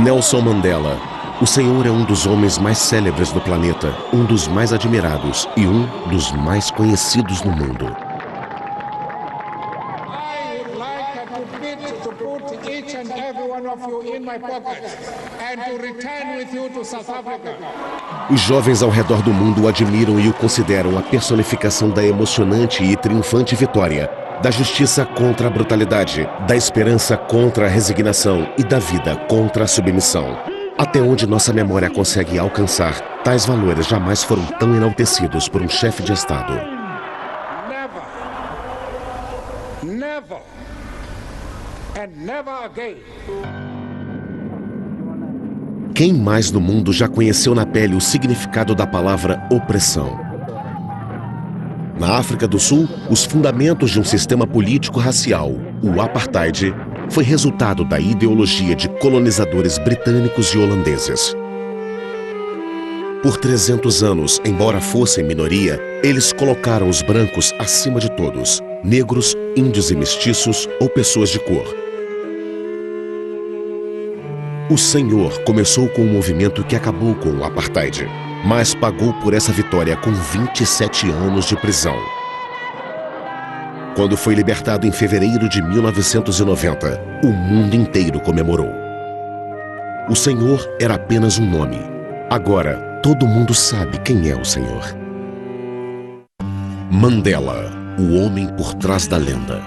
Nelson Mandela. O senhor é um dos homens mais célebres do planeta, um dos mais admirados e um dos mais conhecidos no mundo. Os jovens ao redor do mundo o admiram e o consideram a personificação da emocionante e triunfante vitória, da justiça contra a brutalidade, da esperança contra a resignação e da vida contra a submissão. Até onde nossa memória consegue alcançar, tais valores jamais foram tão enaltecidos por um chefe de Estado. Never and never again. Quem mais no mundo já conheceu na pele o significado da palavra opressão? Na África do Sul, os fundamentos de um sistema político racial, o apartheid, foi resultado da ideologia de colonizadores britânicos e holandeses. Por 300 anos, embora fossem minoria, eles colocaram os brancos acima de todos, negros, índios e mestiços ou pessoas de cor. O Senhor começou com um movimento que acabou com o apartheid, mas pagou por essa vitória com 27 anos de prisão. Quando foi libertado em fevereiro de 1990, o mundo inteiro comemorou. O Senhor era apenas um nome. Agora, todo mundo sabe quem é o Senhor. Mandela, o homem por trás da lenda.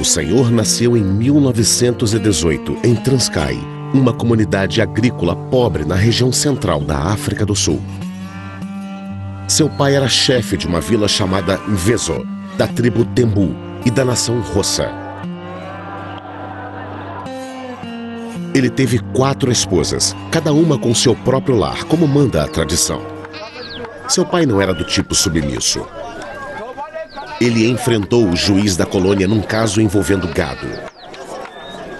O Senhor nasceu em 1918 em Transkei, uma comunidade agrícola pobre na região central da África do Sul. Seu pai era chefe de uma vila chamada Mvezo, da tribo Tembu e da nação Xhosa. Ele teve 4 esposas, cada uma com seu próprio lar, como manda a tradição. Seu pai não era do tipo submisso. Ele enfrentou o juiz da colônia num caso envolvendo gado.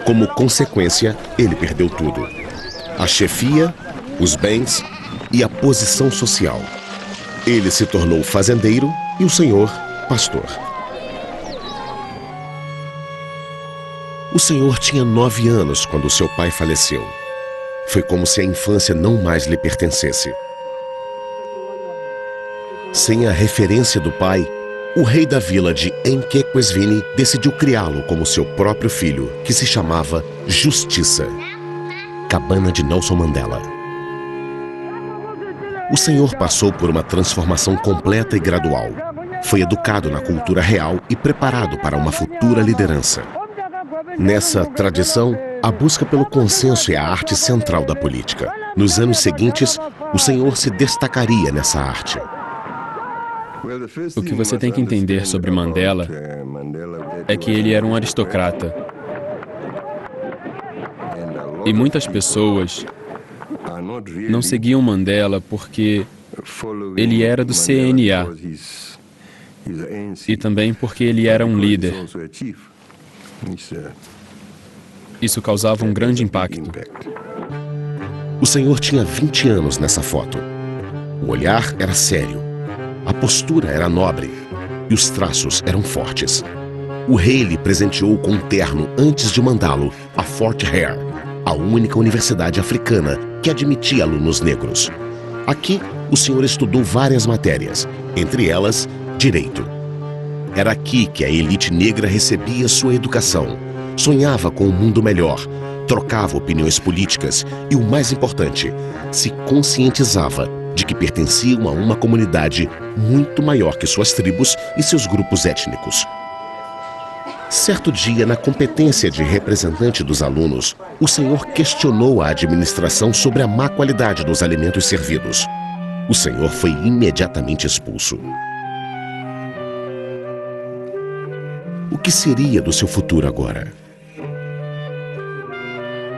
Como consequência, ele perdeu tudo: a chefia, os bens e a posição social. Ele se tornou fazendeiro e o Senhor, pastor. O Senhor tinha 9 anos quando seu pai faleceu. Foi como se a infância não mais lhe pertencesse. Sem a referência do pai, o rei da vila de Enkekwesvini decidiu criá-lo como seu próprio filho, que se chamava Justiça. Cabana de Nelson Mandela. O Senhor passou por uma transformação completa e gradual. Foi educado na cultura real e preparado para uma futura liderança. Nessa tradição, a busca pelo consenso é a arte central da política. Nos anos seguintes, o Senhor se destacaria nessa arte. O que você tem que entender sobre Mandela é que ele era um aristocrata. E muitas pessoas não seguiam Mandela porque ele era do CNA e também porque ele era um líder. Isso causava um grande impacto. O Senhor tinha 20 anos nessa foto. O olhar era sério, a postura era nobre e os traços eram fortes. O rei lhe presenteou com um terno antes de mandá-lo a Fort Hare, a única universidade africana que admitia alunos negros. Aqui, o senhor estudou várias matérias, entre elas, direito. Era aqui que a elite negra recebia sua educação, sonhava com um mundo melhor, trocava opiniões políticas e, o mais importante, se conscientizava de que pertenciam a uma comunidade muito maior que suas tribos e seus grupos étnicos. Certo dia, na competência de representante dos alunos, o senhor questionou a administração sobre a má qualidade dos alimentos servidos. O senhor foi imediatamente expulso. O que seria do seu futuro agora?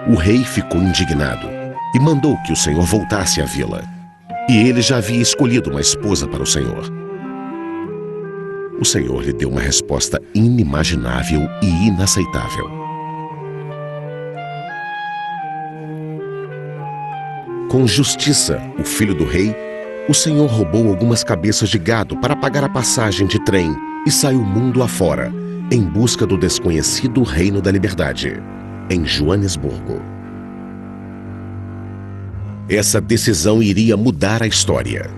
O rei ficou indignado e mandou que o senhor voltasse à vila. E ele já havia escolhido uma esposa para o senhor. O senhor lhe deu uma resposta inimaginável e inaceitável. Com justiça, o filho do rei, o Senhor roubou algumas cabeças de gado para pagar a passagem de trem e saiu mundo afora, em busca do desconhecido Reino da Liberdade, em Joanesburgo. Essa decisão iria mudar a história.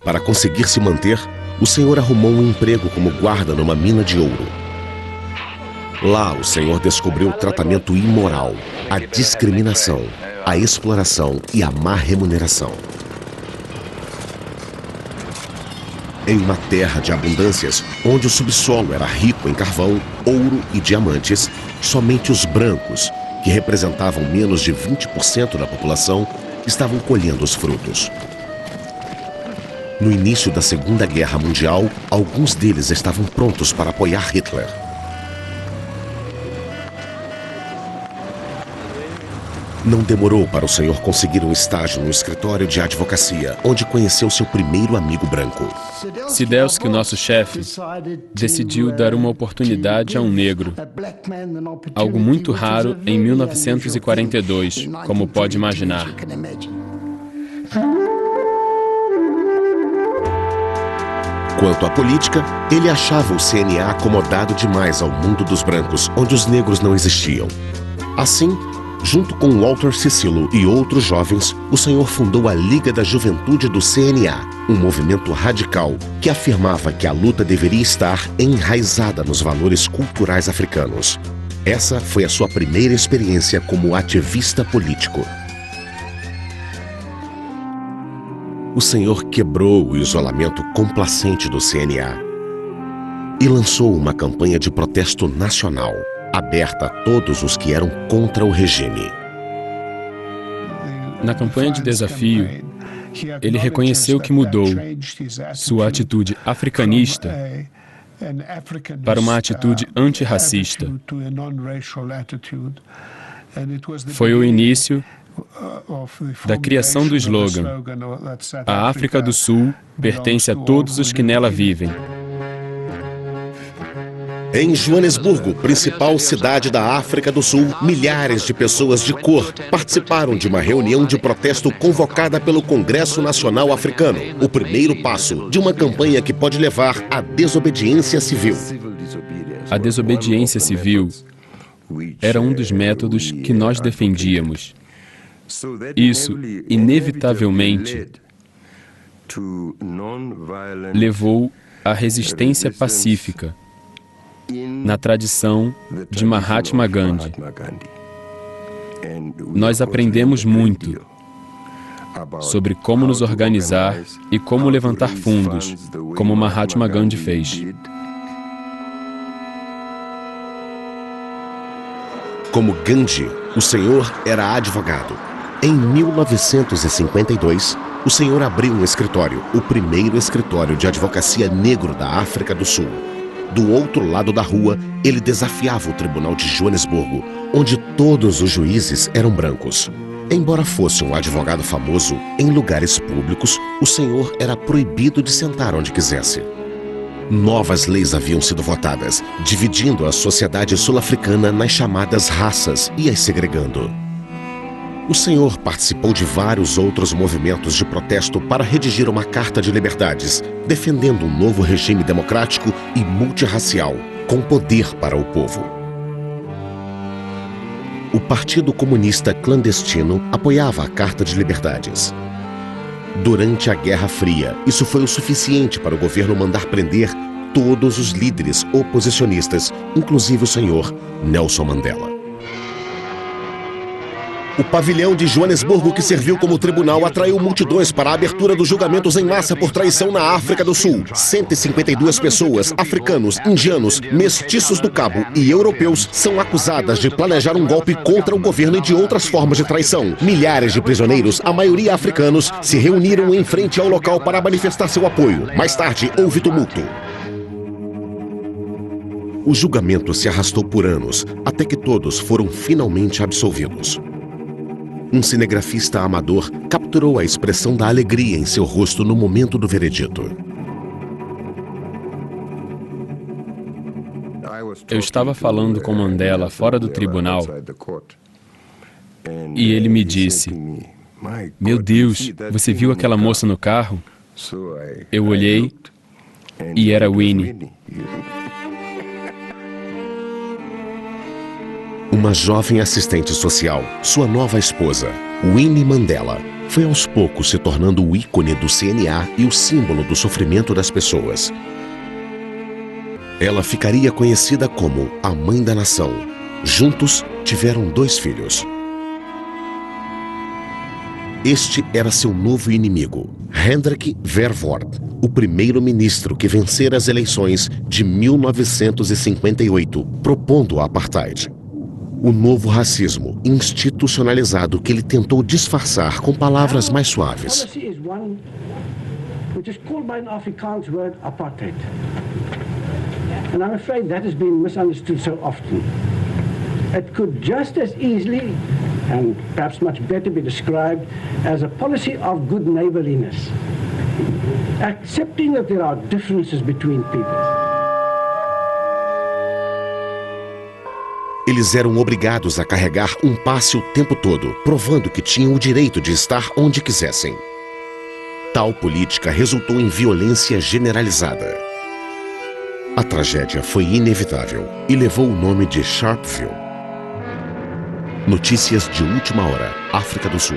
Para conseguir se manter, o Senhor arrumou um emprego como guarda numa mina de ouro. Lá, o Senhor descobriu o tratamento imoral, a discriminação, a exploração e a má remuneração. Em uma terra de abundâncias, onde o subsolo era rico em carvão, ouro e diamantes, somente os brancos, que representavam menos de 20% da população, estavam colhendo os frutos. No início da Segunda Guerra Mundial, alguns deles estavam prontos para apoiar Hitler. Não demorou para o Senhor conseguir um estágio no escritório de advocacia, onde conheceu seu primeiro amigo branco. Sidelski, o nosso chefe, decidiu dar uma oportunidade a um negro. Algo muito raro em 1942, como pode imaginar. Quanto à política, ele achava o CNA acomodado demais ao mundo dos brancos, onde os negros não existiam. Assim, junto com Walter Cicillo e outros jovens, o Senhor fundou a Liga da Juventude do CNA, um movimento radical que afirmava que a luta deveria estar enraizada nos valores culturais africanos. Essa foi a sua primeira experiência como ativista político. O Senhor quebrou o isolamento complacente do CNA e lançou uma campanha de protesto nacional, aberta a todos os que eram contra o regime. Na campanha de desafio, ele reconheceu que mudou sua atitude africanista para uma atitude antirracista. Foi o início da criação do slogan: "A África do Sul pertence a todos os que nela vivem." Em Joanesburgo, principal cidade da África do Sul, milhares de pessoas de cor participaram de uma reunião de protesto convocada pelo Congresso Nacional Africano, o primeiro passo de uma campanha que pode levar à desobediência civil. A desobediência civil era um dos métodos que nós defendíamos. Isso, inevitavelmente, levou à resistência pacífica, na tradição de Mahatma Gandhi. Nós aprendemos muito sobre como nos organizar e como levantar fundos, como Mahatma Gandhi fez. Como Gandhi, o Senhor era advogado. Em 1952, o Senhor abriu um escritório, o primeiro escritório de advocacia negro da África do Sul. Do outro lado da rua, ele desafiava o Tribunal de Joanesburgo, onde todos os juízes eram brancos. Embora fosse um advogado famoso, em lugares públicos, o Senhor era proibido de sentar onde quisesse. Novas leis haviam sido votadas, dividindo a sociedade sul-africana nas chamadas raças e as segregando. O Senhor participou de vários outros movimentos de protesto para redigir uma Carta de Liberdades, defendendo um novo regime democrático e multirracial, com poder para o povo. O Partido Comunista Clandestino apoiava a Carta de Liberdades. Durante a Guerra Fria, isso foi o suficiente para o governo mandar prender todos os líderes oposicionistas, inclusive o senhor Nelson Mandela. O pavilhão de Joanesburgo, que serviu como tribunal, atraiu multidões para a abertura dos julgamentos em massa por traição na África do Sul. 152 pessoas, africanos, indianos, mestiços do Cabo e europeus, são acusadas de planejar um golpe contra o governo e de outras formas de traição. Milhares de prisioneiros, a maioria africanos, se reuniram em frente ao local para manifestar seu apoio. Mais tarde, houve tumulto. O julgamento se arrastou por anos, até que todos foram finalmente absolvidos. Um cinegrafista amador capturou a expressão da alegria em seu rosto no momento do veredito. Eu estava falando com Mandela fora do tribunal E ele me disse: "Meu Deus, você viu aquela moça no carro?" Eu olhei e era Winnie. Uma jovem assistente social, sua nova esposa, Winnie Mandela, foi aos poucos se tornando o ícone do CNA e o símbolo do sofrimento das pessoas. Ela ficaria conhecida como a mãe da nação. Juntos, tiveram 2 filhos. Este era seu novo inimigo, Hendrik Verwoerd, o primeiro-ministro que vencera as eleições de 1958, propondo o apartheid. O novo racismo institucionalizado que ele tentou disfarçar com palavras mais suaves. And I'm afraid that has been misunderstood so often. It could just as easily, and perhaps much better, be described as a policy of good neighborliness, accepting that there are differences between people. Eles eram obrigados a carregar um passe o tempo todo, provando que tinham o direito de estar onde quisessem. Tal política resultou em violência generalizada. A tragédia foi inevitável e levou o nome de Sharpeville. Notícias de última hora, África do Sul.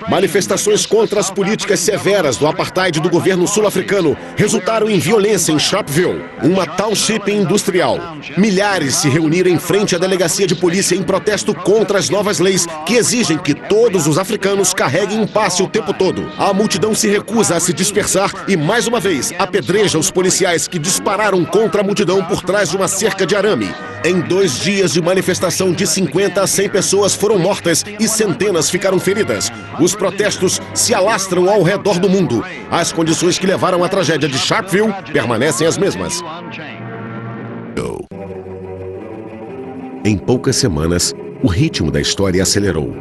Manifestações contra as políticas severas do apartheid do governo sul-africano resultaram em violência em Sharpeville, uma township industrial. Milhares se reuniram em frente à delegacia de polícia em protesto contra as novas leis que exigem que todos os africanos carreguem um passe o tempo todo. A multidão se recusa a se dispersar e, mais uma vez, apedreja os policiais que dispararam contra a multidão por trás de uma cerca de arame. Em 2 dias de manifestação, de 50 a 100 pessoas foram mortas e centenas ficaram feridas. Os protestos se alastram ao redor do mundo. As condições que levaram à tragédia de Sharpeville permanecem as mesmas. Em poucas semanas, o ritmo da história acelerou.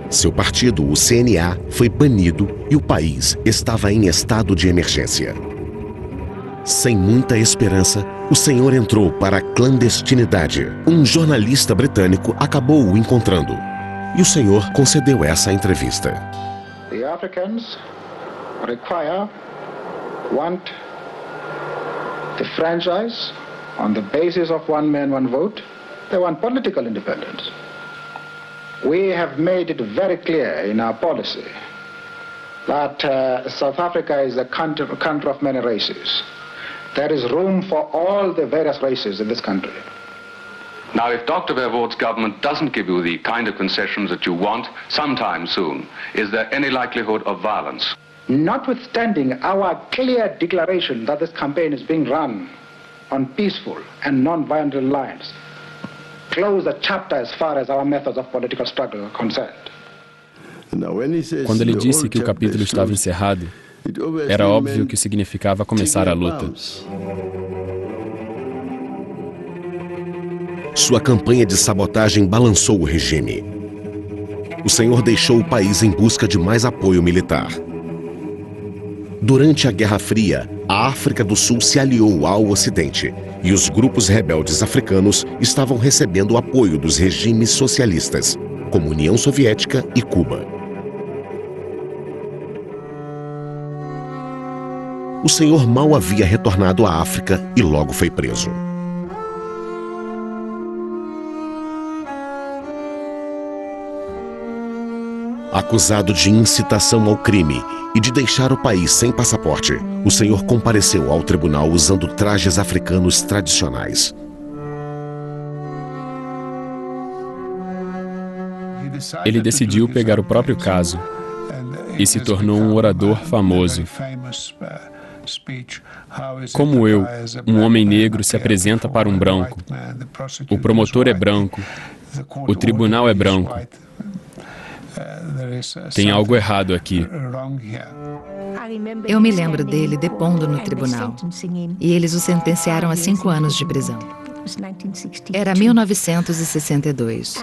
Seu partido, o CNA, foi banido e o país estava em estado de emergência. Sem muita esperança, o senhor entrou para a clandestinidade. Um jornalista britânico acabou o encontrando. E o senhor concedeu essa entrevista. The Africans want the franchise on the basis of one man, one vote. They want political independence. We have made it very clear in our policy that South Africa is a country of many races. There is room for all the various races in this country. Now, if Dr. Verwoerd's government doesn't give you the kind of concessions that you want sometime soon, is there any likelihood of violence? Notwithstanding our clear declaration that this campaign is being run on peaceful and non-violent lines, close the chapter as far as our methods of political struggle are concerned. Quando ele disse que o capítulo estava encerrado, era óbvio que significava começar a luta. Sua campanha de sabotagem balançou o regime. O senhor deixou o país em busca de mais apoio militar. Durante a Guerra Fria, a África do Sul se aliou ao Ocidente e os grupos rebeldes africanos estavam recebendo o apoio dos regimes socialistas, como União Soviética e Cuba. O senhor mal havia retornado à África e logo foi preso. Acusado de incitação ao crime e de deixar o país sem passaporte, o senhor compareceu ao tribunal usando trajes africanos tradicionais. Ele decidiu pegar o próprio caso e se tornou um orador famoso. Como eu, um homem negro se apresenta para um branco. O promotor é branco. O tribunal é branco. Tem algo errado aqui. Eu me lembro dele depondo no tribunal. E eles o sentenciaram a 5 anos de prisão. Era 1962.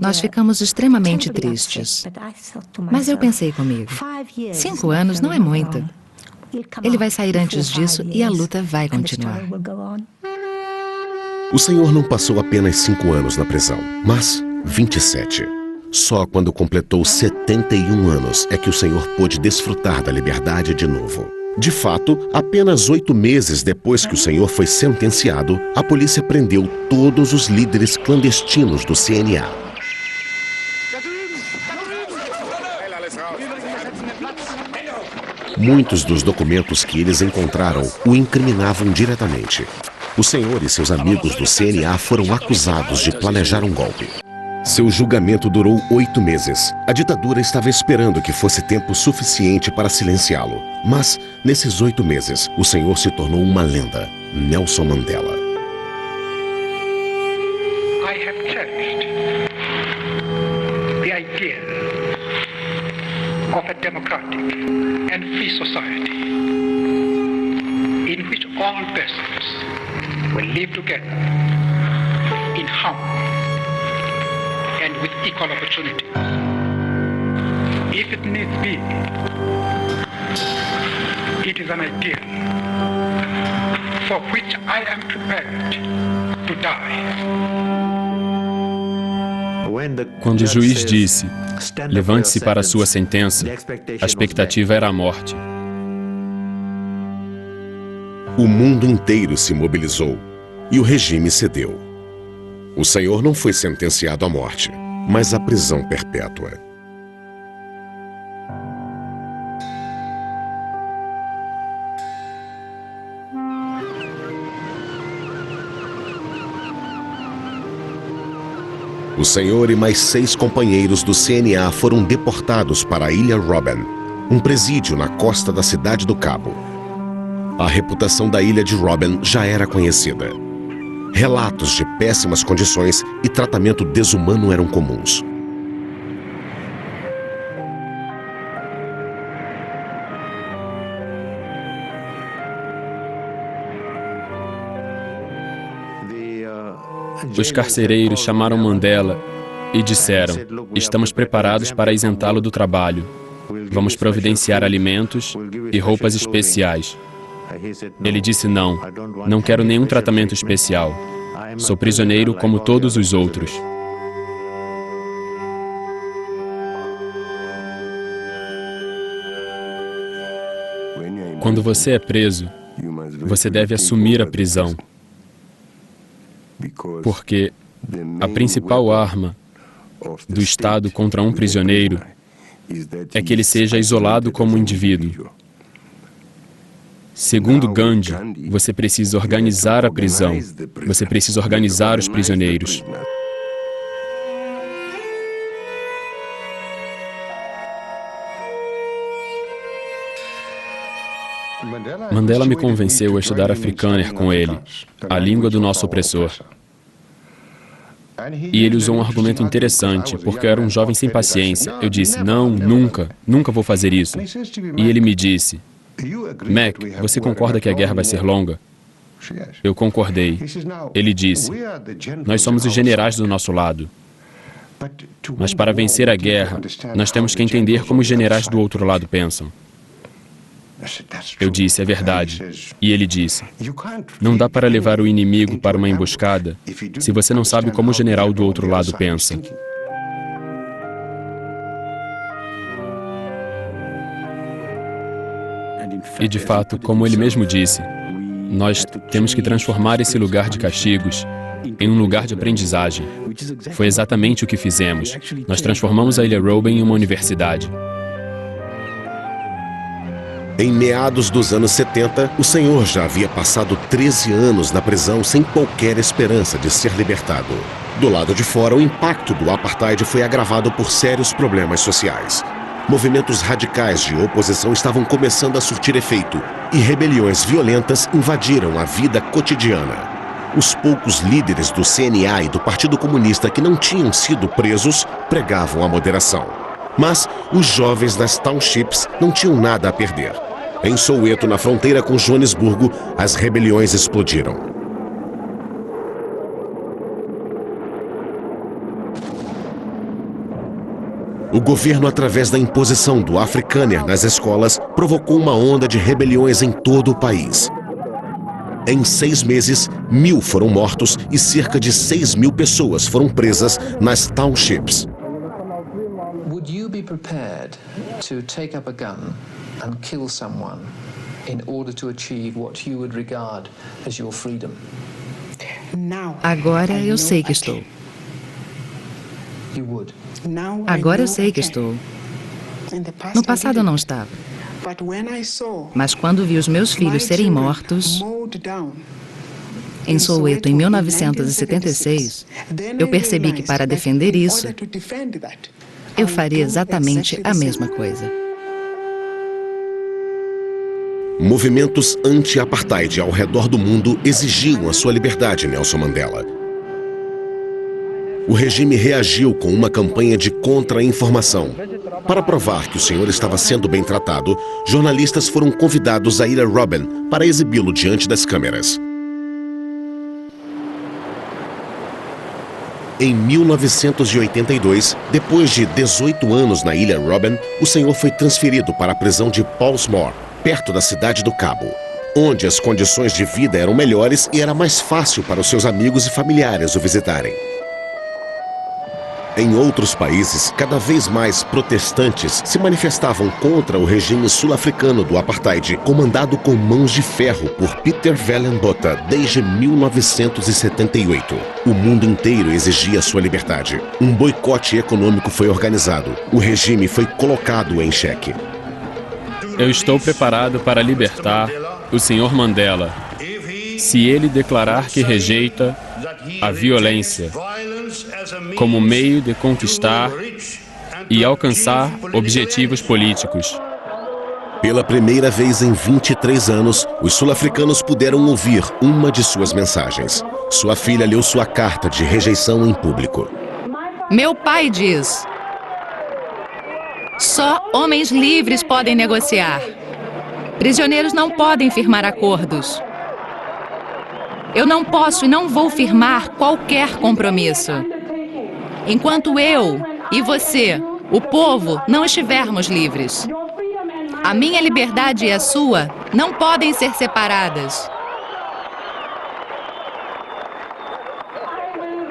Nós ficamos extremamente tristes. Mas eu pensei comigo, 5 anos não é muito. Ele vai sair antes disso e a luta vai continuar. O Senhor não passou apenas 5 anos na prisão, mas 27. Só quando completou 71 anos é que o Senhor pôde desfrutar da liberdade de novo. De fato, apenas 8 meses depois que o Senhor foi sentenciado, a polícia prendeu todos os líderes clandestinos do CNA. Muitos dos documentos que eles encontraram o incriminavam diretamente. O Senhor e seus amigos do CNA foram acusados de planejar um golpe. Seu julgamento durou 8 meses. A ditadura estava esperando que fosse tempo suficiente para silenciá-lo. Mas, nesses 8 meses, o Senhor se tornou uma lenda, Nelson Mandela. I have cherished the idea of a democratic and free society in which all persons will live together in harmony and with equal opportunity. If it needs be, it is an ideal for which I am prepared to die. Quando o juiz disse, levante-se para a sua sentença, a expectativa era a morte. O mundo inteiro se mobilizou e o regime cedeu. O Senhor não foi sentenciado à morte, mas à prisão perpétua. O Senhor e mais 6 companheiros do CNA foram deportados para a Ilha Robben, um presídio na costa da cidade do Cabo. A reputação da ilha de Robben já era conhecida. Relatos de péssimas condições e tratamento desumano eram comuns. Os carcereiros chamaram Mandela e disseram, estamos preparados para isentá-lo do trabalho. Vamos providenciar alimentos e roupas especiais. Ele disse não, não quero nenhum tratamento especial. Sou prisioneiro como todos os outros. Quando você é preso, você deve assumir a prisão. Porque a principal arma do Estado contra um prisioneiro é que ele seja isolado como indivíduo. Segundo Gandhi, você precisa organizar a prisão. Você precisa organizar os prisioneiros. Mandela me convenceu a estudar Afrikaner com ele, a língua do nosso opressor. E ele usou um argumento interessante, porque eu era um jovem sem paciência. Eu disse, não, nunca, nunca vou fazer isso. E ele me disse, Mac, você concorda que a guerra vai ser longa? Eu concordei. Ele disse, nós somos os generais do nosso lado. Mas para vencer a guerra, nós temos que entender como os generais do outro lado pensam. Eu disse, é verdade. E ele disse, não dá para levar o inimigo para uma emboscada se você não sabe como o general do outro lado pensa. E de fato, como ele mesmo disse, nós temos que transformar esse lugar de castigos em um lugar de aprendizagem. Foi exatamente o que fizemos. Nós transformamos a Ilha Robben em uma universidade. Em meados dos anos 70, o Senhor já havia passado 13 anos na prisão sem qualquer esperança de ser libertado. Do lado de fora, o impacto do apartheid foi agravado por sérios problemas sociais. Movimentos radicais de oposição estavam começando a surtir efeito e rebeliões violentas invadiram a vida cotidiana. Os poucos líderes do CNA e do Partido Comunista que não tinham sido presos pregavam a moderação. Mas os jovens das townships não tinham nada a perder. Em Soweto, na fronteira com Joanesburgo, as rebeliões explodiram. O governo, através da imposição do Afrikaner nas escolas, provocou uma onda de rebeliões em todo o país. Em 6 meses, 1.000 foram mortos e cerca de 6.000 pessoas foram presas nas townships. Would you be prepared to take up a gun and kill someone in order to achieve what you would regard as your freedom? Agora eu sei que estou. You would. Agora eu sei que estou. No passado eu não estava. Mas quando vi os meus filhos serem mortos em Soweto em 1976, eu percebi que para defender isso, eu faria exatamente a mesma coisa. Movimentos anti-apartheid ao redor do mundo exigiam a sua liberdade, Nelson Mandela. O regime reagiu com uma campanha de contra-informação. Para provar que o senhor estava sendo bem tratado, jornalistas foram convidados a ir a Robben para exibi-lo diante das câmeras. Em 1982, depois de 18 anos na ilha Robben, o senhor foi transferido para a prisão de Pollsmoor, perto da cidade do Cabo, onde as condições de vida eram melhores e era mais fácil para os seus amigos e familiares o visitarem. Em outros países, cada vez mais protestantes se manifestavam contra o regime sul-africano do apartheid, comandado com mãos de ferro por Peter Vellenbotha desde 1978. O mundo inteiro exigia sua liberdade. Um boicote econômico foi organizado. O regime foi colocado em xeque. Eu estou preparado para libertar o Sr. Mandela, se ele declarar que rejeita a violência como meio de conquistar e alcançar objetivos políticos. Pela primeira vez em 23 anos, os sul-africanos puderam ouvir uma de suas mensagens. Sua filha leu sua carta de rejeição em público. Meu pai diz: só homens livres podem negociar. Prisioneiros não podem firmar acordos. Eu não posso e não vou firmar qualquer compromisso enquanto eu e você, o povo, não estivermos livres. A minha liberdade e a sua não podem ser separadas.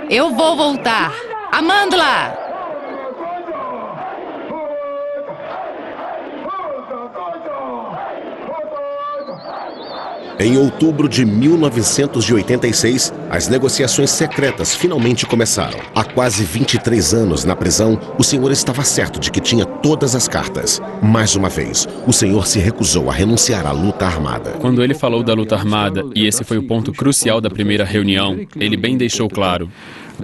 Eu vou voltar. Amandla! Em outubro de 1986, as negociações secretas finalmente começaram. Há quase 23 anos na prisão, o senhor estava certo de que tinha todas as cartas. Mais uma vez, o senhor se recusou a renunciar à luta armada. Quando ele falou da luta armada, e esse foi o ponto crucial da primeira reunião, ele bem deixou claro: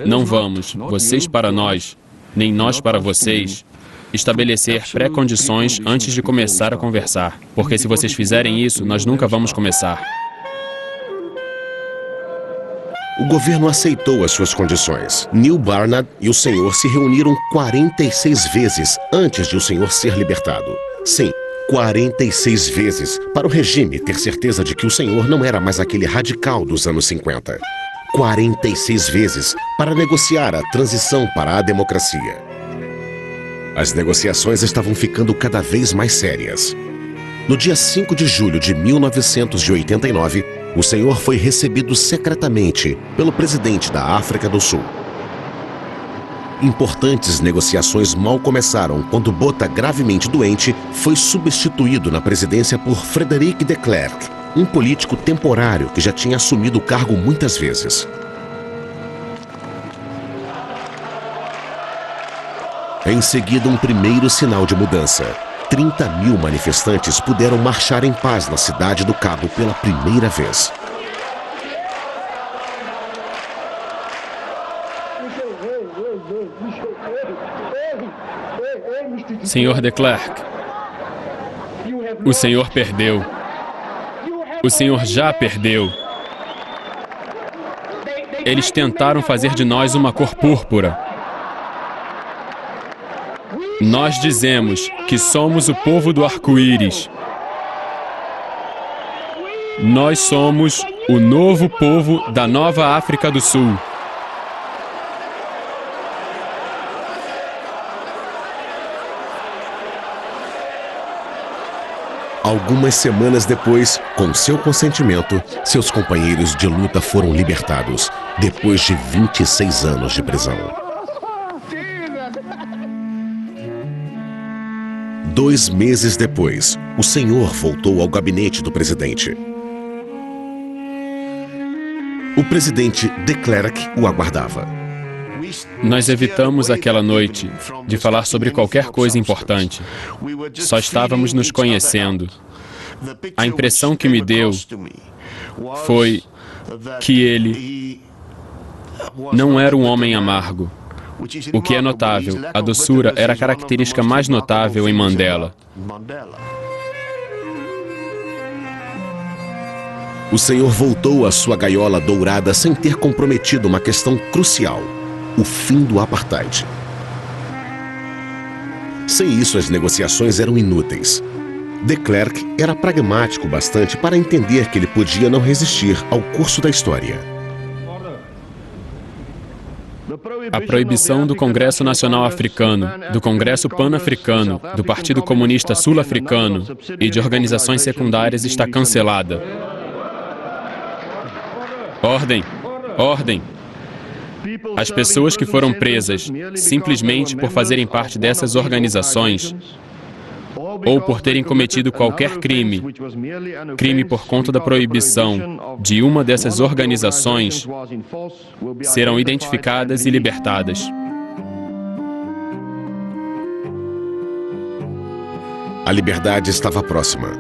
não vamos, vocês para nós, nem nós para vocês, estabelecer pré-condições antes de começar a conversar. Porque se vocês fizerem isso, nós nunca vamos começar. O governo aceitou as suas condições. Neil Barnard e o senhor se reuniram 46 vezes antes de o senhor ser libertado. Sim, 46 vezes, para o regime ter certeza de que o senhor não era mais aquele radical dos anos 50. 46 vezes para negociar a transição para a democracia. As negociações estavam ficando cada vez mais sérias. No dia 5 de julho de 1989, o senhor foi recebido secretamente pelo presidente da África do Sul. Importantes negociações mal começaram quando Botha, gravemente doente, foi substituído na presidência por Frederic de Klerk, um político temporário que já tinha assumido o cargo muitas vezes. Em seguida, um primeiro sinal de mudança. 30.000 manifestantes puderam marchar em paz na cidade do Cabo pela primeira vez. Senhor de Klerk, o senhor perdeu. O senhor já perdeu. Eles tentaram fazer de nós uma cor púrpura. Nós dizemos que somos o povo do arco-íris. Nós somos o novo povo da Nova África do Sul. Algumas semanas depois, com seu consentimento, seus companheiros de luta foram libertados, depois de 26 anos de prisão. 2 meses depois, o senhor voltou ao gabinete do presidente. O presidente de Klerk o aguardava. Nós evitamos aquela noite de falar sobre qualquer coisa importante. Só estávamos nos conhecendo. A impressão que me deu foi que ele não era um homem amargo. O que é notável, a doçura era a característica mais notável em Mandela. O senhor voltou à sua gaiola dourada sem ter comprometido uma questão crucial: o fim do apartheid. Sem isso, as negociações eram inúteis. De Klerk era pragmático bastante para entender que ele podia não resistir ao curso da história. A proibição do Congresso Nacional Africano, do Congresso Pan-Africano, do Partido Comunista Sul-Africano e de organizações secundárias está cancelada. Ordem! Ordem! As pessoas que foram presas simplesmente por fazerem parte dessas organizações ou por terem cometido qualquer crime por conta da proibição de uma dessas organizações, serão identificadas e libertadas. A liberdade estava próxima.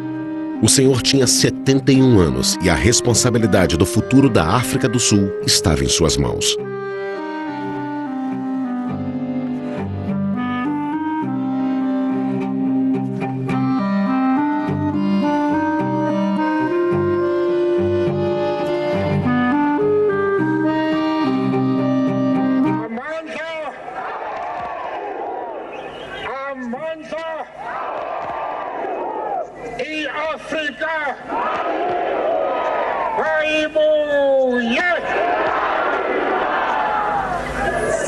O senhor tinha 71 anos e a responsabilidade do futuro da África do Sul estava em suas mãos.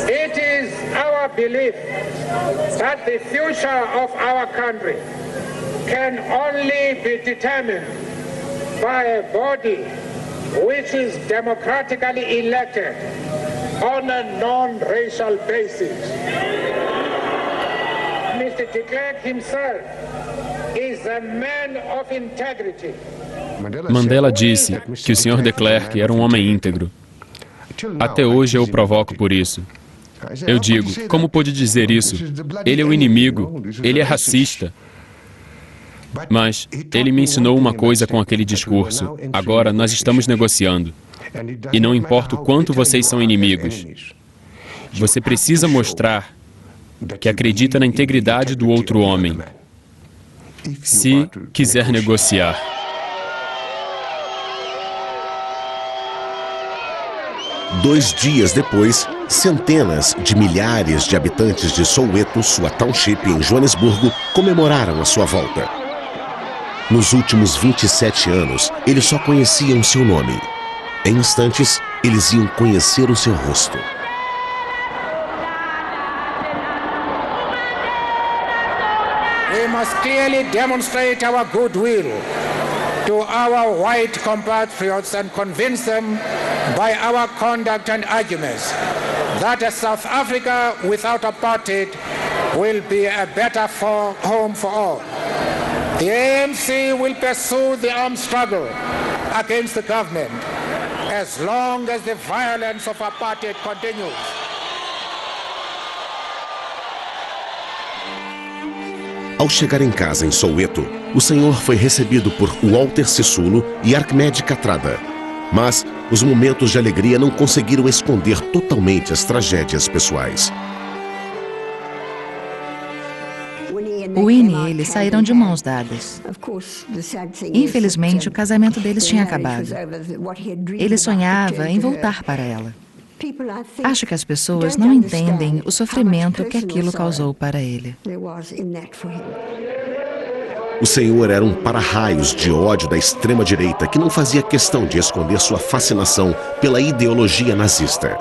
It is our belief that the future of our country can only be determined by a body which is democratically elected on a non-racial basis. Mr. de Klerk himself is a man of integrity. Mandela disse que o Sr. de Klerk era um homem íntegro. Até hoje eu o provoco por isso. Eu digo, como pôde dizer isso? Ele é o inimigo, ele é racista. Mas ele me ensinou uma coisa com aquele discurso. Agora nós estamos negociando. E não importa o quanto vocês são inimigos. Você precisa mostrar que acredita na integridade do outro homem, se quiser negociar. Dois dias depois, centenas de milhares de habitantes de Soweto, sua township em Joanesburgo, comemoraram a sua volta. Nos últimos 27 anos, eles só conheciam seu nome. Em instantes, eles iam conhecer o seu rosto. We must clearly demonstrate our goodwill to our white compatriots and convince them by our conduct and arguments that a South Africa without apartheid will be a better home for all. The ANC will pursue the armed struggle against the government as long as the violence of apartheid continues. Ao chegar em casa em Soweto, o senhor foi recebido por Walter Sisulu e Archimedes Katrada. Mas os momentos de alegria não conseguiram esconder totalmente as tragédias pessoais. Winnie e ele saíram de mãos dadas. Infelizmente, o casamento deles tinha acabado. Ele sonhava em voltar para ela. Acho que as pessoas não entendem o sofrimento que aquilo causou para ele. O senhor era um para-raios de ódio da extrema-direita que não fazia questão de esconder sua fascinação pela ideologia nazista.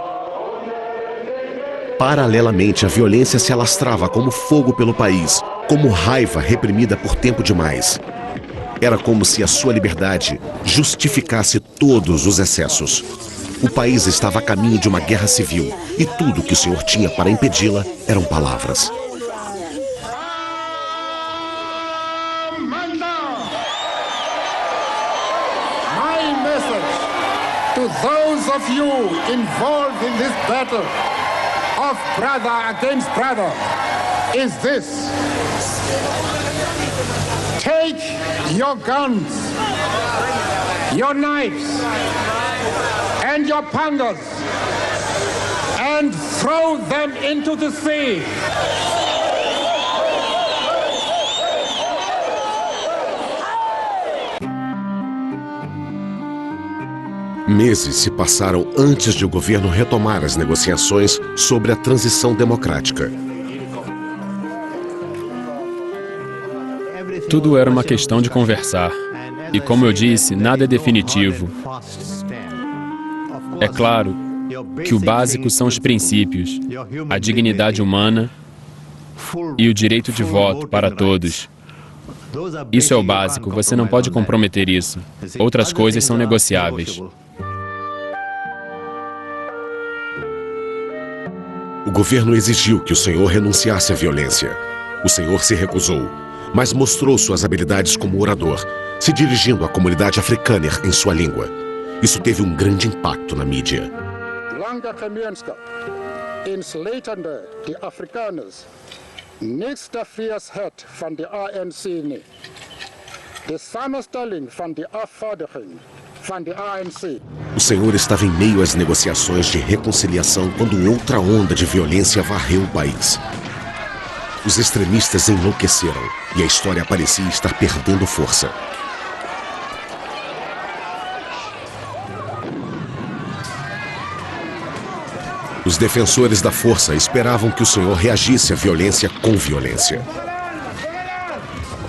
Paralelamente, a violência se alastrava como fogo pelo país, como raiva reprimida por tempo demais. Era como se a sua liberdade justificasse todos os excessos. O país estava a caminho de uma guerra civil e tudo que o senhor tinha para impedi-la eram palavras. My message to those of you involved in this battle of brother against brother is this. Take your guns, your knives, and your pangas, and throw them into the sea. Meses se passaram antes de o governo retomar as negociações sobre a transição democrática. Tudo era uma questão de conversar. E como eu disse, nada é definitivo. É claro que o básico são os princípios, a dignidade humana e o direito de voto para todos. Isso é o básico, você não pode comprometer isso. Outras coisas são negociáveis. O governo exigiu que o senhor renunciasse à violência. O senhor se recusou, mas mostrou suas habilidades como orador, se dirigindo à comunidade africana em sua língua. Isso teve um grande impacto na mídia. Lange gemeenschap insluitende de Afrikaners niks te vrees het van de ANC nie. De samenstelling van de afvaardiging van de ANC. O senhor estava em meio às negociações de reconciliação quando outra onda de violência varreu o país. Os extremistas enlouqueceram e a história parecia estar perdendo força. Os defensores da força esperavam que o senhor reagisse à violência com violência.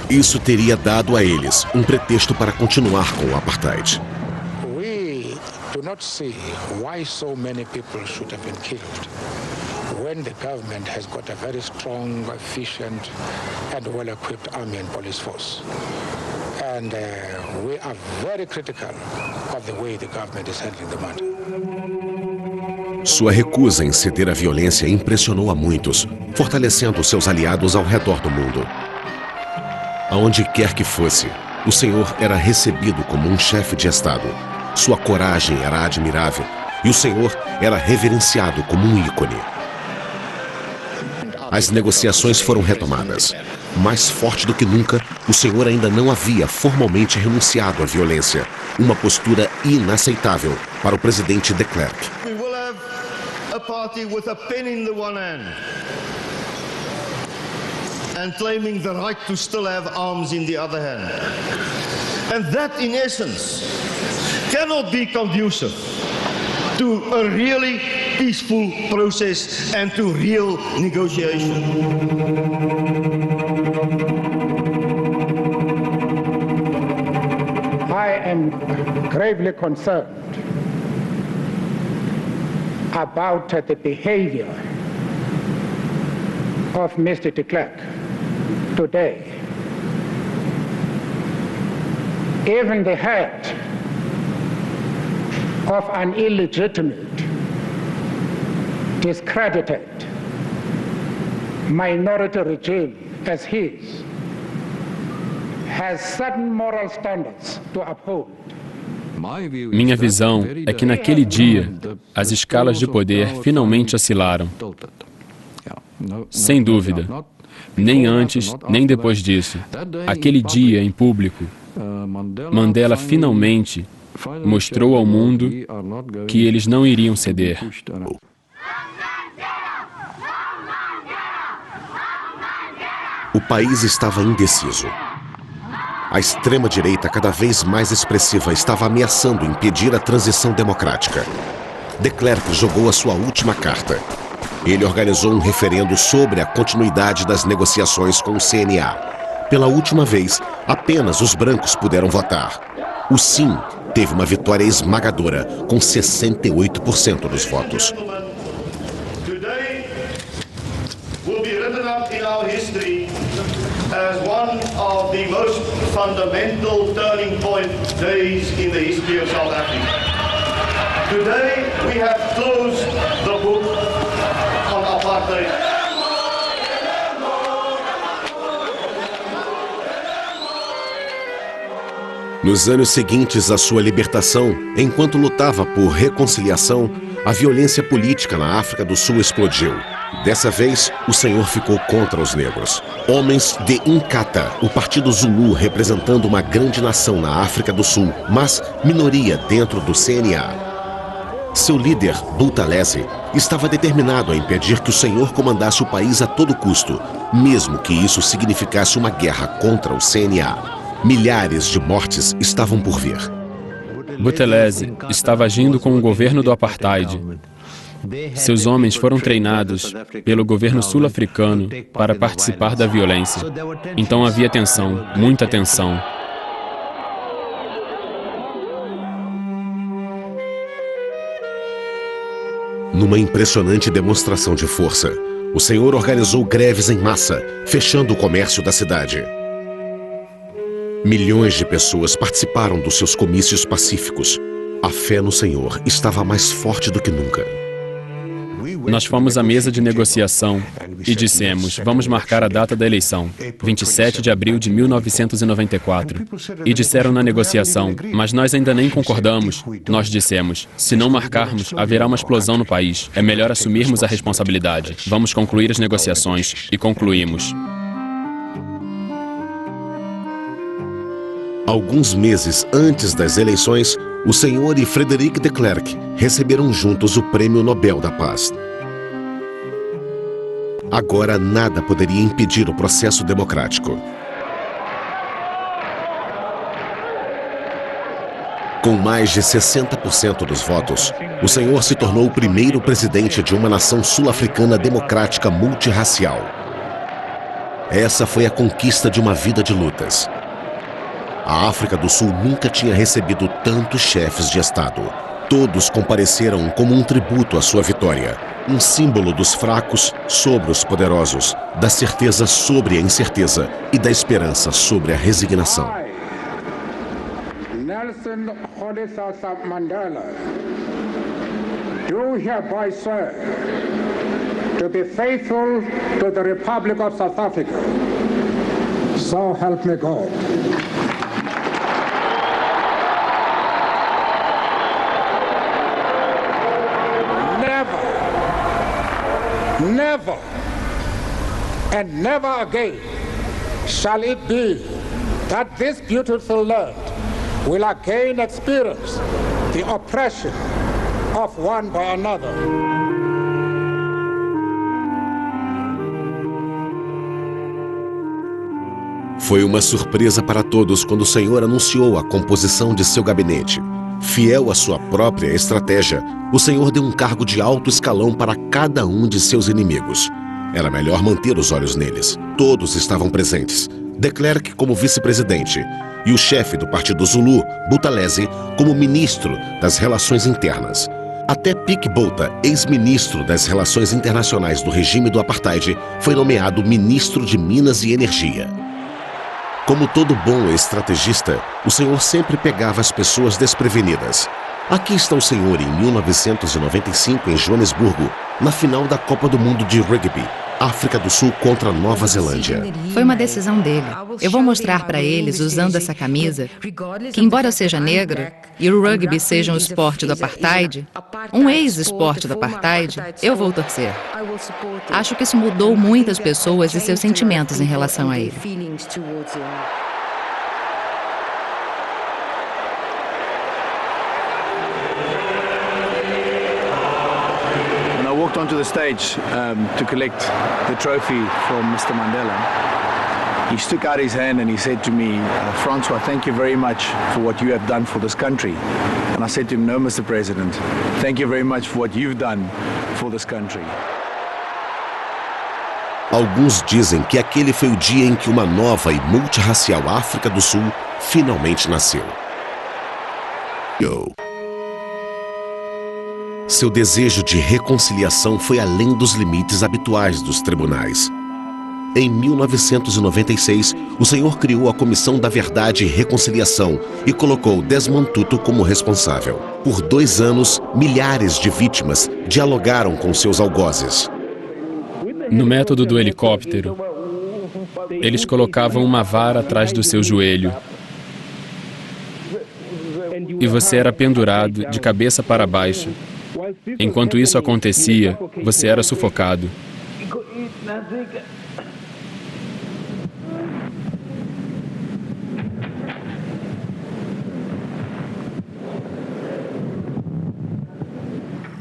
Isso teria dado a eles um pretexto para continuar com o apartheid. We do not see why so many people should have been killed when the government has got a very strong, efficient and well-equipped army and police force. And we are very critical of the way the government is handling the matter. Sua recusa em ceder à violência impressionou a muitos, fortalecendo seus aliados ao redor do mundo. Aonde quer que fosse, o senhor era recebido como um chefe de Estado. Sua coragem era admirável e o senhor era reverenciado como um ícone. As negociações foram retomadas. Mais forte do que nunca, o senhor ainda não havia formalmente renunciado à violência, uma postura inaceitável para o presidente de Klerk. We will have a party with a pen in the one hand and claiming the right to still have arms in the other hand. And that, in essence, cannot be conducive to a really peaceful process and to real negotiation. I am gravely concerned about the behavior of Mr. de Klerk today. Even the head of an illegitimate, discredited minority regime as his has certain moral standards to uphold. Minha visão é que naquele dia, as escalas de poder finalmente oscilaram. Sem dúvida, nem antes, nem depois disso. Aquele dia, em público, Mandela finalmente mostrou ao mundo que eles não iriam ceder. O país estava indeciso. A extrema-direita, cada vez mais expressiva, estava ameaçando impedir a transição democrática. De Klerk jogou a sua última carta. Ele organizou um referendo sobre a continuidade das negociações com o CNA. Pela última vez, apenas os brancos puderam votar. O sim teve uma vitória esmagadora, com 68% dos votos. Today will be written up in our history as one of the most fundamental turning point days in the history of South Africa. Today we have closed the book on apartheid. Nos anos seguintes à sua libertação, enquanto lutava por reconciliação, a violência política na África do Sul explodiu. Dessa vez, o Senhor ficou contra os negros. Homens de Inkatha, o Partido Zulu representando uma grande nação na África do Sul, mas minoria dentro do CNA. Seu líder, Buthelezi, estava determinado a impedir que o Senhor comandasse o país a todo custo, mesmo que isso significasse uma guerra contra o CNA. Milhares de mortes estavam por vir. Buthelezi estava agindo com o governo do apartheid. Seus homens foram treinados pelo governo sul-africano para participar da violência. Então havia tensão, muita tensão. Numa impressionante demonstração de força, o Senhor organizou greves em massa, fechando o comércio da cidade. Milhões de pessoas participaram dos seus comícios pacíficos. A fé no Senhor estava mais forte do que nunca. Nós fomos à mesa de negociação e dissemos, vamos marcar a data da eleição, 27 de abril de 1994. E disseram na negociação, mas nós ainda nem concordamos. Nós dissemos, se não marcarmos, haverá uma explosão no país. É melhor assumirmos a responsabilidade. Vamos concluir as negociações. E concluímos. Alguns meses antes das eleições, o Senhor e Frederic de Klerk receberam juntos o Prêmio Nobel da Paz. Agora nada poderia impedir o processo democrático. Com mais de 60% dos votos, o Senhor se tornou o primeiro presidente de uma nação sul-africana democrática multirracial. Essa foi a conquista de uma vida de lutas. A África do Sul nunca tinha recebido tantos chefes de Estado. Todos compareceram como um tributo à sua vitória. Um símbolo dos fracos sobre os poderosos, da certeza sobre a incerteza e da esperança sobre a resignação. Nelson Rolihlahla Mandela, do hereby swear to be faithful to the Republic of South Africa. So help me God. Never and never again shall it be that this beautiful land will again experience the oppression of one by another. Foi uma surpresa para todos quando o Senhor anunciou a composição de seu gabinete. Fiel à sua própria estratégia, o Senhor deu um cargo de alto escalão para cada um de seus inimigos. Era melhor manter os olhos neles. Todos estavam presentes. De Klerk como vice-presidente e o chefe do Partido Zulu, Buthelezi, como ministro das Relações Internas. Até Pik Botha, ex-ministro das Relações Internacionais do regime do Apartheid, foi nomeado ministro de Minas e Energia. Como todo bom estrategista, o Senhor sempre pegava as pessoas desprevenidas. Aqui está o Senhor em 1995 em Joanesburgo, na final da Copa do Mundo de Rugby, África do Sul contra Nova Zelândia. Foi uma decisão dele. Eu vou mostrar para eles, usando essa camisa, que embora eu seja negro e o rugby seja um esporte do apartheid, um ex-esporte do apartheid, eu vou torcer. Acho que isso mudou muitas pessoas e seus sentimentos em relação a ele. Walked onto the stage to collect the trophy from Mr. Mandela. He stuck out his hand and he said to me, Francois, thank you very much for what you have done for this country. And I said to him, no, Mr. President, thank you very much for what you've done for this country. Alguns dizem que aquele foi o dia em que uma nova e multirracial África do Sul finalmente nasceu. Seu desejo de reconciliação foi além dos limites habituais dos tribunais. Em 1996, o Senhor criou a Comissão da Verdade e Reconciliação e colocou Desmond Tutu como responsável. Por 2 anos, milhares de vítimas dialogaram com seus algozes. No método do helicóptero, eles colocavam uma vara atrás do seu joelho e você era pendurado de cabeça para baixo. Enquanto isso acontecia, você era sufocado.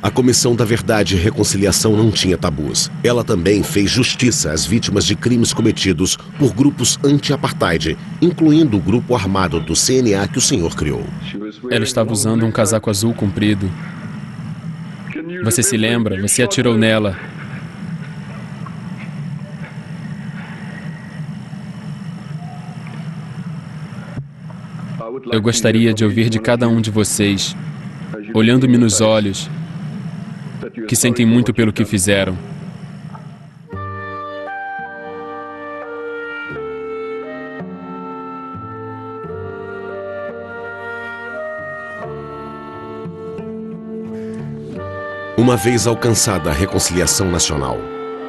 A Comissão da Verdade e Reconciliação não tinha tabus. Ela também fez justiça às vítimas de crimes cometidos por grupos anti-apartheid, incluindo o grupo armado do CNA que o senhor criou. Ela estava usando um casaco azul comprido. Você se lembra? Você atirou nela. Eu gostaria de ouvir de cada um de vocês, olhando-me nos olhos, que sentem muito pelo que fizeram. Uma vez alcançada a reconciliação nacional,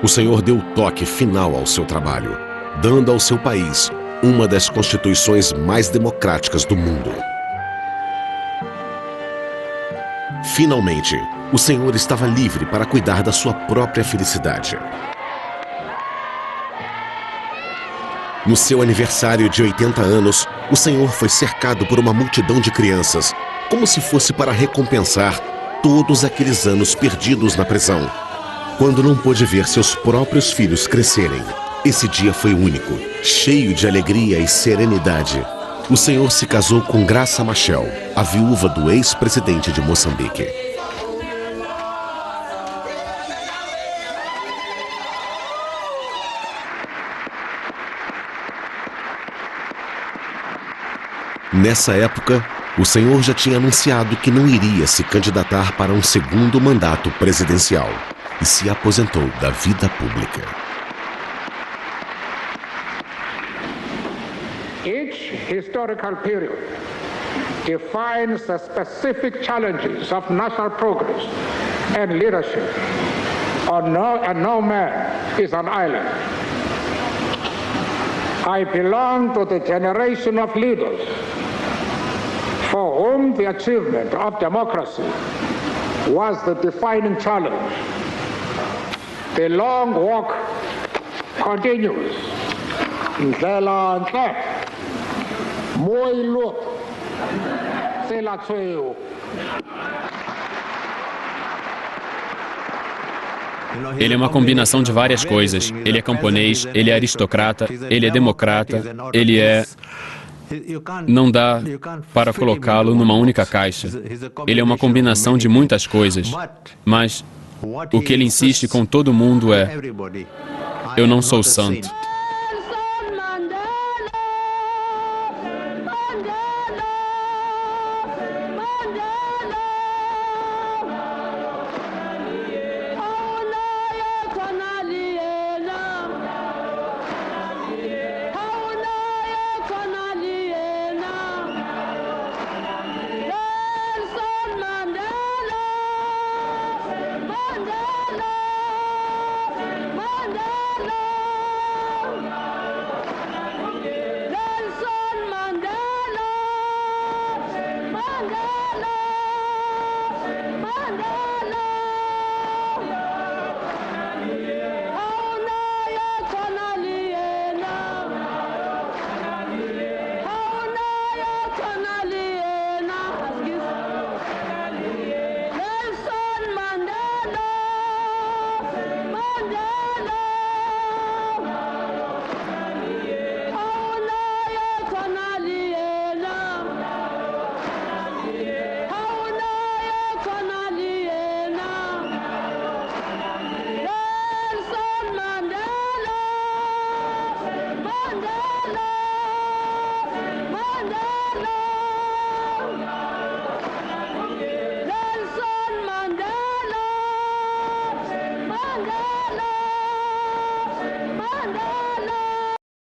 o Senhor deu o toque final ao seu trabalho, dando ao seu país uma das constituições mais democráticas do mundo. Finalmente, o Senhor estava livre para cuidar da sua própria felicidade. No seu aniversário de 80 anos, o Senhor foi cercado por uma multidão de crianças, como se fosse para recompensar todos aqueles anos perdidos na prisão, quando não pôde ver seus próprios filhos crescerem. Esse dia foi único, cheio de alegria e serenidade. O Senhor se casou com Graça Machel, a viúva do ex-presidente de Moçambique. Nessa época, o Senhor já tinha anunciado que não iria se candidatar para um segundo mandato presidencial e se aposentou da vida pública. Each historical period defines the specific challenges of national progress and leadership, and no man is an island. I belong to the generation of leaders for whom the achievement of democracy was the defining challenge. The long walk continues. Ele é uma combinação de várias coisas. Ele é camponês, ele é aristocrata, ele é democrata, ele é... Não dá para colocá-lo numa única caixa. Ele é uma combinação de muitas coisas. Mas o que ele insiste com todo mundo é: eu não sou santo.